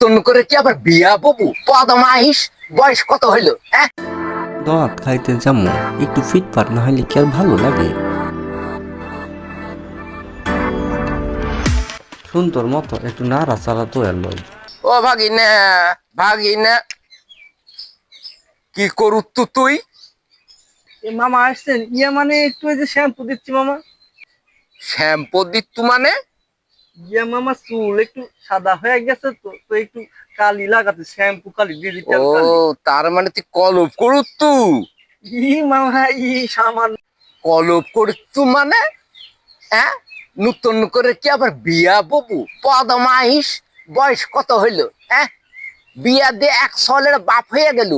নতুন করে কি আবার বিয়া ববু পদমাইশ বয়স কত হইলো হ্যাঁ? দাওয়াত খাইতে যাবো, একটু ফিটফাট না হলে কি আর ভালো লাগে? সুন্দর মতো একটু নাড়া চাড়া তো এর লই। ও ভাগিনা ভাগিনা, কি করু তুই? মামা আসছেন? মানে একটু এই যে শ্যাম্পু দিচ্ছি মামা। শ্যাম্পু দিতু মানে? মামা চুল একটু সাদা হয়ে গেছে, তো তো একটু কালি লাগাতে, শ্যাম্পু কালি, ও ডিজিটাল কালি। তার মানে তুই কলপ করু মামা সামান্য। কলপ করতু মানে হ্যাঁ? নতুন করে কি আবার বিয়া ববু পদমাইশ বয়স কত হইলো হ্যাঁ? বিয়া দিয়ে এক সলের বাপ হয়ে গেল,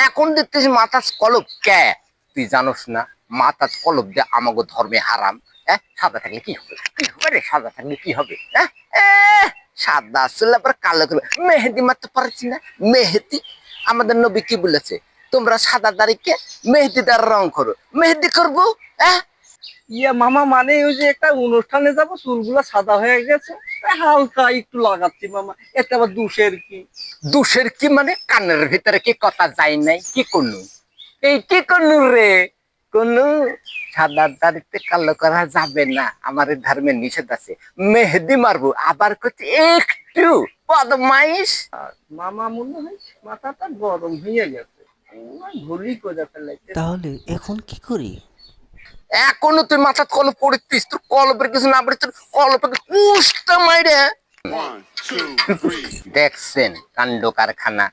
এখন দেখতেছি মাথা কলপ কে? তুই জানোস না মাথা কলপ দিয়ে আমাগো ধর্মে হারাম। হ্যাঁ, সাদা থাকলে কি হবে? কি হবে রে সাদা থাকলে কি হবে? হ্যাঁ, সাদা আসলে আবার কালো করবে। মেহেদি মারতে পারছি না, মেহেদি। আমাদের নবী কি বলেছে? তোমরা সাদা দাড়িকে মেহেদি দ্বারা রং করো। মেহেদি করবো হ্যাঁ? মামা মানে ওই যে একটা অনুষ্ঠানে যাবো, চুলগুলা সাদা হয়ে গেছে, তাই হালকা একটু লাগাচ্ছি মামা। এতে আবার দোষের কি? দোষের কি মানে? কানের ভিতরে কি কথা যায় নাই? কি করলু? এই কি করলু রে? কোন সাদা দাড়িতে কালো করা যাবে না, আমার এই ধর্মে নিষেধ আছে। মেহেদি মারবো, আবার করছে একটু বদমাইশ। মামা মনে হয় মাথাটা গরম হয়ে গেছে, ভুলই করে ফেলাইছে। তাহলে এখন কি করি? এখনো তুই মাথা কলপ পড়িস, তোর কলপের কিছু না পড়ে তোর কলপের কুষ্টা মাইরে। দেখছেন কাণ্ড কারখানা,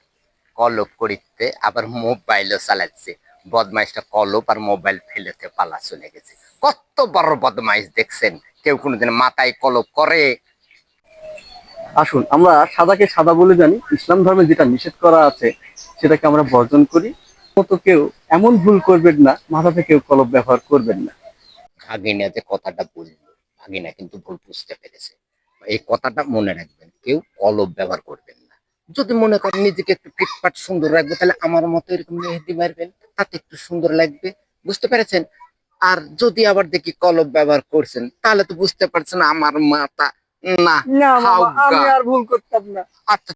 কলপ করিতে আবার মোবাইলও চালাচ্ছে। বদমাইশটা কলপ আর মোবাইল ফেলেতে পালা চলে গেছে। কত বড় বদমাইশ দেখছেন? কেউ কোনোদিন মাথায় কলপ করে? আসুন, আমরা সাদাকে সাদা বলে জানি, ইসলাম ধর্মে যেটা নিষেধ করা আছে সেটাকে আমরা বর্জন করি। মতো কেউ এমন ভুল করবেন না, মাথাতে কেউ কলপ ব্যবহার করবেন না। ভাগিনা যে কথাটা বললো, ভাগিনা কিন্তু ভুল বুঝতে পেরেছে। এই কথাটা মনে রাখবেন, কেউ কলপ ব্যবহার করবেন না। যদি মনে করেন নিজেকে একটু ফিটফাট সুন্দর রাখবে, তাহলে আমার মতো এরকম মেহেদি মারবেন, তাতে একটু সুন্দর লাগবে। বুঝতে পেরেছেন? আর যদি আবার দেখি কলপ ব্যবহার করছেন, তাহলে তো বুঝতে পারছেন আমার মাথা না না মামা, হাউগা। আমি আর ভুল করতাম না। আচ্ছা